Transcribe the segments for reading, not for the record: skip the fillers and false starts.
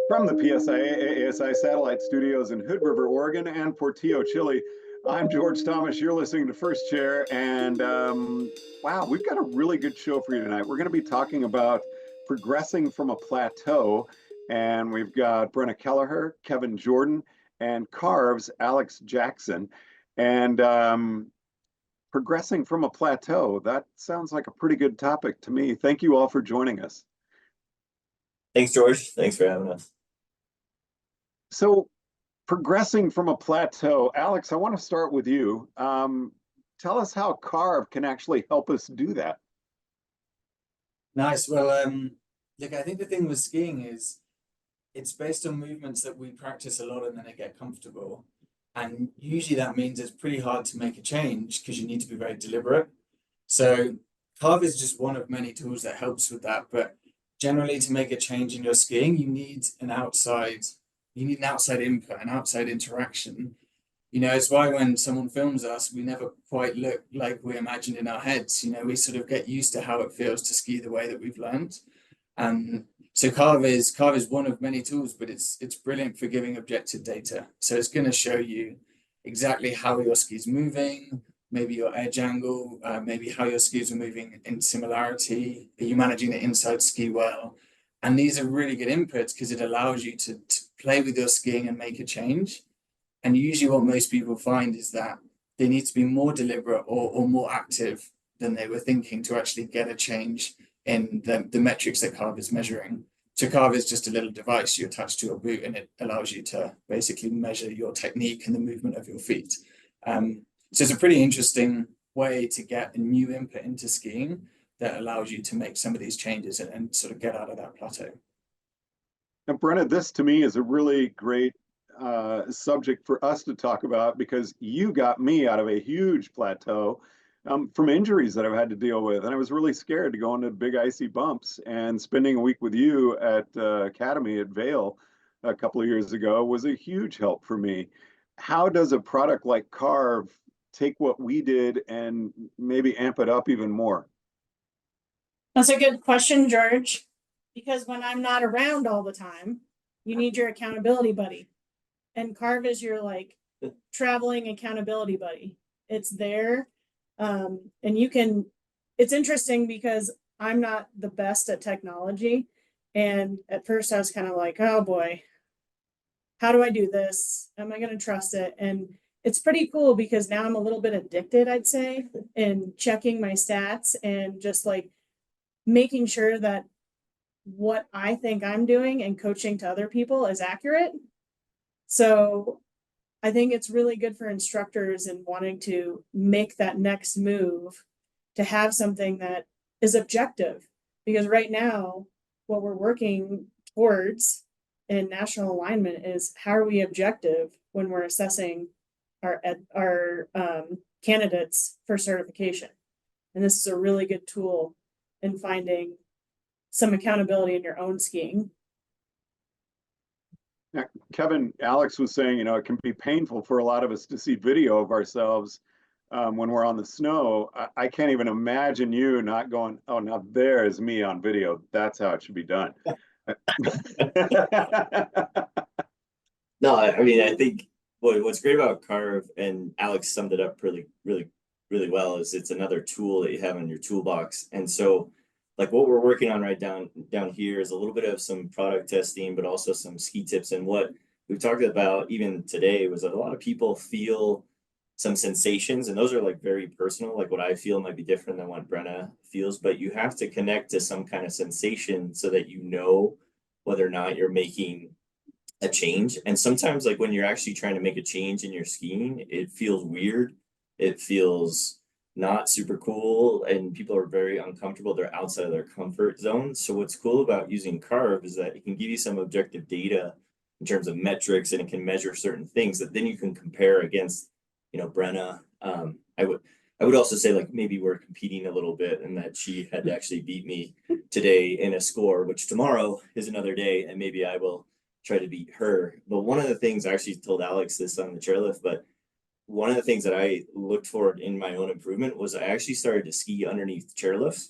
From the PSIA-AASI satellite studios in Hood River, Oregon, and Portillo, Chile, I'm George Thomas. You're listening to First Chair, and wow, we've got a really good show for you tonight. We're going to be talking about progressing from a plateau, and we've got Brenna Kelleher, Kevin Jordan, and CARV's Alex Jackson. And progressing from a plateau, that sounds like a pretty good topic to me. Thank you all for joining us. Thanks, George. Thanks for having us. So, progressing from a plateau, Alex, I want to start with you. Tell us how CARV can actually help us do that. Nice. Well, look, I think the thing with skiing is it's based on movements that we practice a lot and then they get comfortable. And usually that means it's pretty hard to make a change because you need to be very deliberate. So CARV is just one of many tools that helps with that. But generally, to make a change in your skiing, you need an outside input, an outside interaction. You know, it's why when someone films us, we never quite look like we imagined in our heads. You know, we sort of get used to how it feels to ski the way that we've learned. And so CARV is one of many tools, but it's brilliant for giving objective data. So it's going to show you exactly how your ski's moving, maybe your edge angle, maybe how your skis are moving in similarity. Are you managing the inside ski well? And these are really good inputs because it allows you to play with your skiing and make a change. And usually what most people find is that they need to be more deliberate or more active than they were thinking to actually get a change in the metrics that CARV is measuring. So CARV is just a little device you attach to your boot, and it allows you to basically measure your technique and the movement of your feet. So it's a pretty interesting way to get a new input into skiing that allows you to make some of these changes and sort of get out of that plateau. And Brenna, this to me is a really great subject for us to talk about because you got me out of a huge plateau from injuries that I've had to deal with. And I was really scared to go into big icy bumps. And spending a week with you at Academy at Vail a couple of years ago was a huge help for me. How does a product like CARV take what we did and maybe amp it up even more? That's a good question, George, because when I'm not around all the time, you need your accountability buddy. And CARV is your traveling accountability buddy. It's there. And it's interesting because I'm not the best at technology. And at first I was kind of like, oh boy, how do I do this? Am I going to trust it? And it's pretty cool because now I'm a little bit addicted, I'd say, in checking my stats and just making sure that what I think I'm doing and coaching to other people is accurate. So I think it's really good for instructors and wanting to make that next move to have something that is objective. Because right now, what we're working towards in national alignment is how are we objective when we're assessing our candidates for certification. And this is a really good tool in finding some accountability in your own skiing. Now, Kevin, Alex was saying, it can be painful for a lot of us to see video of ourselves when we're on the snow. I can't even imagine you not going, oh, now there's me on video. That's how it should be done. No, I mean, I think what's great about CARV, and Alex summed it up really, really, really well, is it's another tool that you have in your toolbox. And so what we're working on right down here is a little bit of some product testing, but also some ski tips. And what we've talked about even today was that a lot of people feel some sensations, and those are very personal. What I feel might be different than what Brenna feels, but you have to connect to some kind of sensation so that you know whether or not you're making a change. And sometimes when you're actually trying to make a change in your skiing, it feels weird. It feels not super cool, and people are very uncomfortable. They're outside of their comfort zone. So what's cool about using CARV is that it can give you some objective data in terms of metrics, and it can measure certain things that then you can compare against, Brenna. I would also say maybe we're competing a little bit, and that she had to actually beat me today in a score, which tomorrow is another day, and maybe I will try to beat her. But one of the things, I actually told Alex this on the chairlift, but one of the things that I looked for in my own improvement was I actually started to ski underneath chairlifts,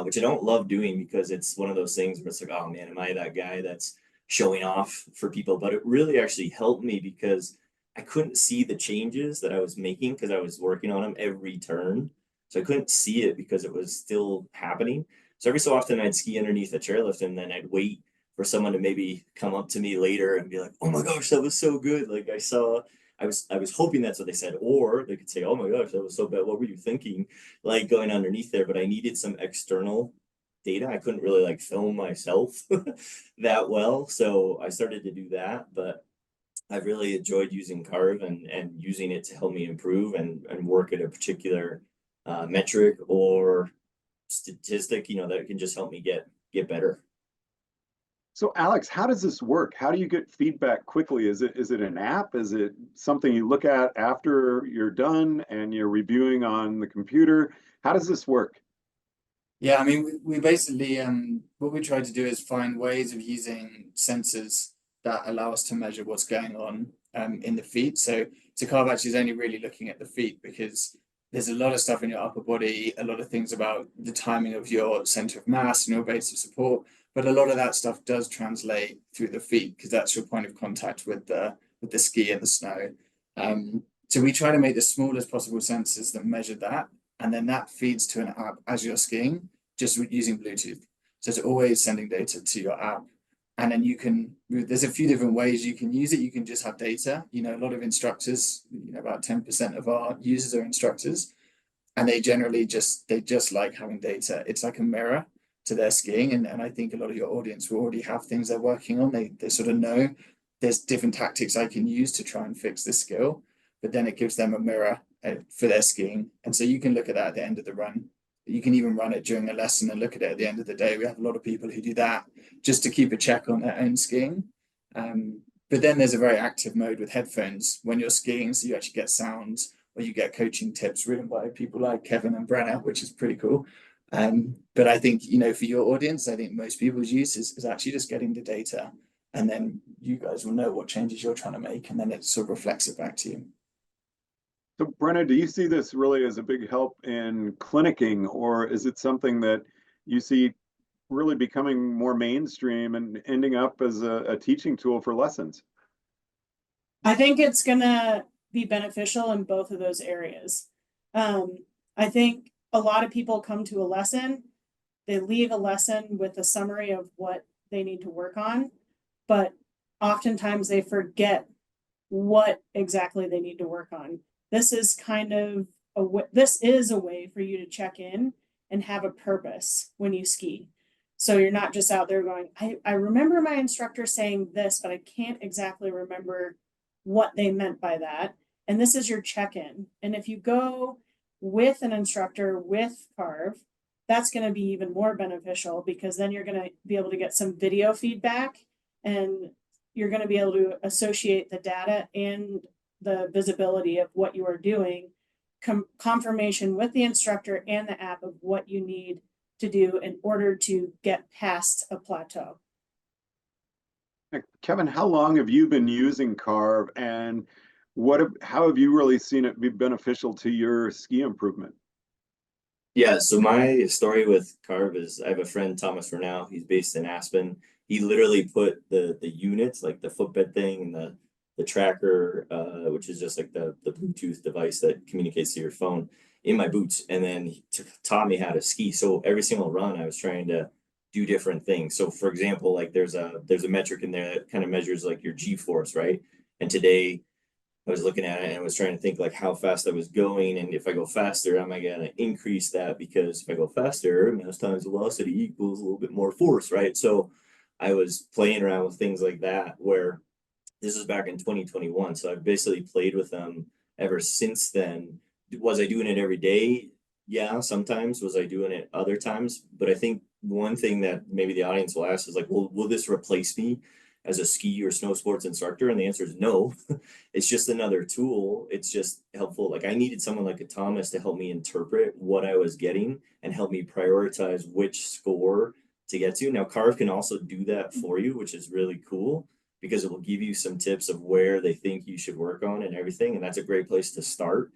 which I don't love doing because it's one of those things where it's oh man, am I that guy that's showing off for people, but it really actually helped me because I couldn't see the changes that I was making because I was working on them every turn. So I couldn't see it because it was still happening. So every so often I'd ski underneath a chairlift and then I'd wait for someone to maybe come up to me later and be like, "Oh my gosh, that was so good." Like I was hoping that's what they said, or they could say, "Oh my gosh, that was so bad. What were you thinking?" Like going underneath there, but I needed some external data. I couldn't really like film myself that well. So I started to do that, but I've really enjoyed using CARV and using it to help me improve and work at a particular metric or statistic, that can just help me get better. So Alex, how does this work? How do you get feedback quickly? Is it an app? Is it something you look at after you're done and you're reviewing on the computer? How does this work? Yeah, I mean, we basically what we try to do is find ways of using sensors that allow us to measure what's going on in the feet. So CARV actually is only really looking at the feet because there's a lot of stuff in your upper body, a lot of things about the timing of your center of mass and your base of support, but a lot of that stuff does translate through the feet because that's your point of contact with the ski and the snow. So we try to make the smallest possible sensors that measure that, and then that feeds to an app as you're skiing, just using Bluetooth. So it's always sending data to your app. And then there's a few different ways you can use it. You can just have data. A lot of instructors, about 10% of our users are instructors, and they just like having data. It's like a mirror to their skiing. And I think a lot of your audience will already have things they're working on. They sort of know there's different tactics I can use to try and fix this skill, but then it gives them a mirror for their skiing. And so you can look at that at the end of the run. You can even run it during a lesson and look at it at the end of the day. We have a lot of people who do that just to keep a check on their own skiing. But then there's a very active mode with headphones when you're skiing, so you actually get sounds or you get coaching tips written by people like Kevin and Brenna, which is pretty cool. But I think, for your audience, I think most people's use is actually just getting the data, and then you guys will know what changes you're trying to make, and then it sort of reflects it back to you. So Brenna, do you see this really as a big help in clinicking, or is it something that you see really becoming more mainstream and ending up as a teaching tool for lessons? I think it's gonna be beneficial in both of those areas. I think a lot of people come to a lesson, they leave a lesson with a summary of what they need to work on, but oftentimes they forget what exactly they need to work on. This is a way for you to check in and have a purpose when you ski. So you're not just out there going, I remember my instructor saying this, but I can't exactly remember what they meant by that. And this is your check-in. And if you go with an instructor with CARV, that's going to be even more beneficial because then you're going to be able to get some video feedback and you're going to be able to associate the data and the visibility of what you are doing, confirmation with the instructor and the app of what you need to do in order to get past a plateau. Kevin, how long have you been using CARV, and how have you really seen it be beneficial to your ski improvement? Yeah, so my story with CARV is I have a friend, Thomas Renau. He's based in Aspen. He literally put the units, like the footbed thing and the tracker, which is just like the Bluetooth device that communicates to your phone, in my boots, and then he taught me how to ski. So every single run, I was trying to do different things. So for example, like there's a metric in there that kind of measures like your G-force, right? And today I was looking at it and I was trying to think like how fast I was going, and if I go faster, am I gonna increase that? Because if I go faster, mass times velocity equals a little bit more force, right? So I was playing around with things like that, where this is back in 2021. So I've basically played with them ever since then. Was I doing it every day? Yeah, sometimes. Was I doing it other times? But I think one thing that maybe the audience will ask is like, well, will this replace me as a ski or snow sports instructor? And the answer is no. It's just another tool. It's just helpful. Like I needed someone like a Thomas to help me interpret what I was getting and help me prioritize which score to get to. Now, CARV can also do that for you, which is really cool because it will give you some tips of where they think you should work on and everything. And that's a great place to start.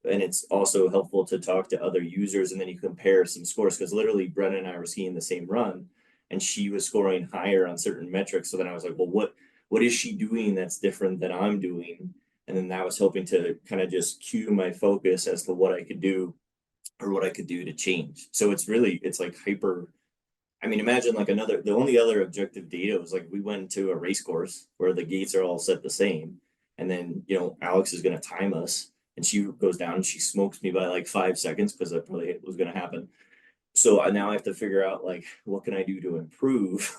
And it's also helpful to talk to other users, and then you compare some scores, because literally Brennan and I were skiing the same run and she was scoring higher on certain metrics. So then I was like, well, what is she doing that's different than I'm doing? And then that was helping to kind of just cue my focus as to what I could do or what I could do to change. So it's like hyper. I mean, imagine like the only other objective data was like we went to a race course where the gates are all set the same. And then, Alex is going to time us, and she goes down and she smokes me by like 5 seconds because that probably was going to happen. So now I have to figure out like, what can I do to improve?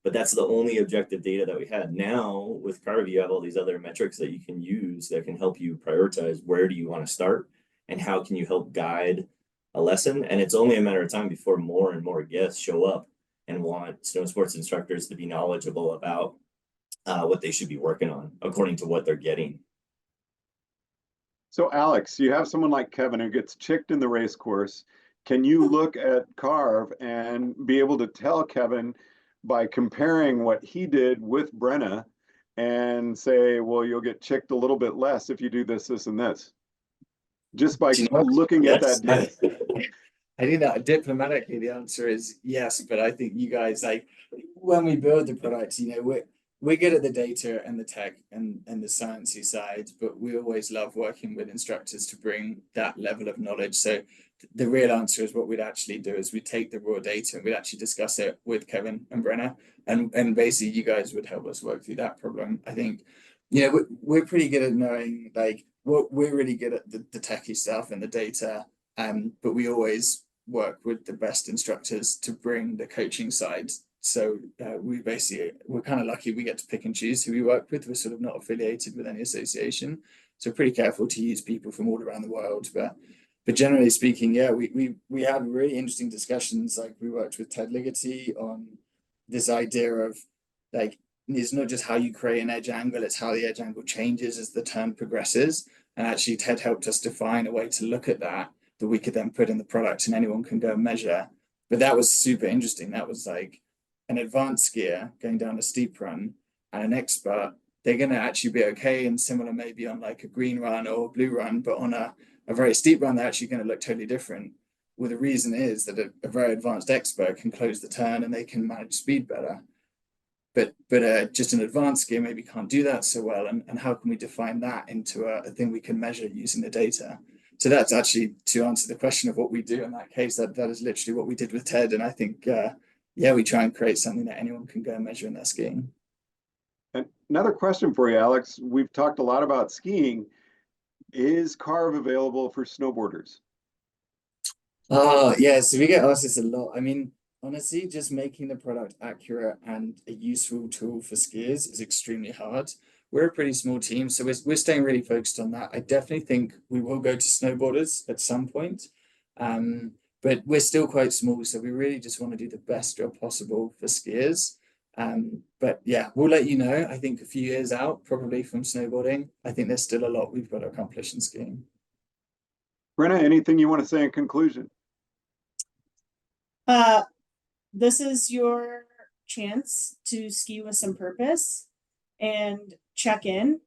But that's the only objective data that we had. Now with CARV, you have all these other metrics that you can use that can help you prioritize where do you want to start and how can you help guide a lesson. And it's only a matter of time before more and more guests show up and want snow sports instructors to be knowledgeable about what they should be working on according to what they're getting. So Alex, you have someone like Kevin who gets chicked in the race course. Can you look at CARV and be able to tell Kevin by comparing what he did with Brenna and say, well, you'll get chicked a little bit less if you do this, this, and this? Just by looking at that data. I think that diplomatically the answer is yes, but I think you guys, like, when we build the product, we're good at the data and the tech and the sciencey side, but we always love working with instructors to bring that level of knowledge. So the real answer is what we'd actually do is we take the raw data and we'd actually discuss it with Kevin and Brenna, and basically you guys would help us work through that problem. I think, we're pretty good at knowing, like, we're really good at the techie stuff and the data, but we always work with the best instructors to bring the coaching side. So we're kind of lucky we get to pick and choose who we work with. We're sort of not affiliated with any association, so pretty careful to use people from all around the world. But generally speaking, yeah, we had really interesting discussions. Like, we worked with Ted Ligety on this idea of, like, it's not just how you create an edge angle, it's how the edge angle changes as the turn progresses. And actually Ted helped us define a way to look at that we could then put in the product and anyone can go and measure. But that was super interesting. That was like an advanced skier going down a steep run and an expert, they're going to actually be okay and similar maybe on like a green run or a blue run, but on a very steep run, they're actually going to look totally different. Well, the reason is that a very advanced expert can close the turn and they can manage speed better. But just an advanced skier maybe can't do that so well. And how can we define that into a thing we can measure using the data? So that's actually, to answer the question of what we do in that case, that is literally what we did with Ted. And I think, we try and create something that anyone can go and measure in their skiing. And another question for you, Alex. We've talked a lot about skiing. Is CARV available for snowboarders? Yeah, so we get asked this a lot. I mean, honestly, just making the product accurate and a useful tool for skiers is extremely hard. We're a pretty small team, so we're staying really focused on that. I definitely think we will go to snowboarders at some point, but we're still quite small, so we really just want to do the best job possible for skiers. But yeah, we'll let you know. I think a few years out, probably from snowboarding, I think there's still a lot we've got to accomplish in skiing. Brenna, anything you want to say in conclusion? This is your chance to ski with some purpose and check in,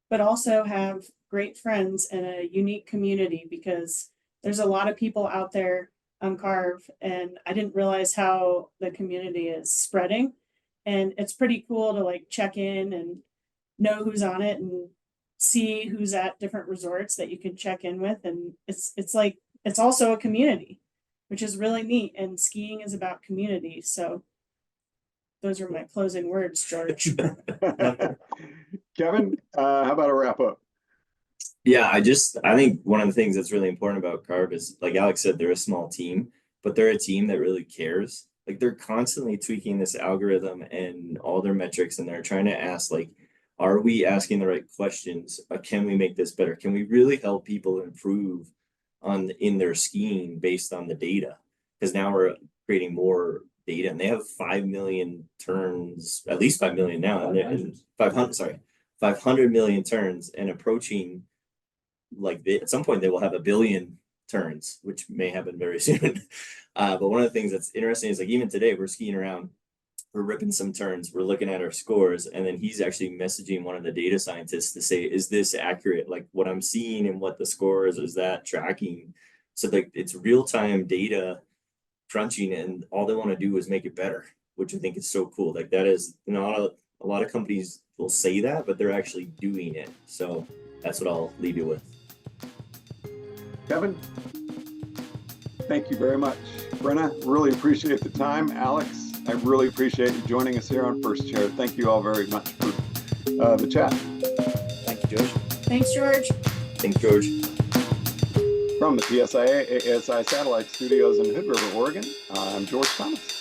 but also have great friends and a unique community, because there's a lot of people out there on CARV, and I didn't realize how the community is spreading. And it's pretty cool to like check in and know who's on it and see who's at different resorts that you can check in with. And it's also a community, which is really neat. And skiing is about community. So those are my closing words, George. Kevin, how about a wrap up? Yeah, I think one of the things that's really important about CARV is, like Alex said, they're a small team, but they're a team that really cares. Like, they're constantly tweaking this algorithm and all their metrics, and they're trying to ask, like, are we asking the right questions? Can we make this better? Can we really help people improve in their skiing based on the data? Because now we're creating more data, and they have 5 million turns, at least 5 million now, and 500 million turns, and approaching, like, at some point they will have 1 billion turns, which may happen very soon. But one of the things that's interesting is, like, even today we're skiing around, we're ripping some turns, we're looking at our scores, and then he's actually messaging one of the data scientists to say, is this accurate? Like, what I'm seeing and what the score is that tracking? So, like, it's real-time data crunching, and all they want to do is make it better. which I think is so cool. Like that is not a lot of companies will say that, but they're actually doing it. So that's what I'll leave you with. Kevin, thank you very much. Brenna, really appreciate the time. Alex, I really appreciate you joining us here on First Chair. Thank you all very much for the chat. Thank you, George. Thanks, George. Thanks, George. From the PSIA-AASI Satellite Studios in Hood River, Oregon, I'm George Thomas.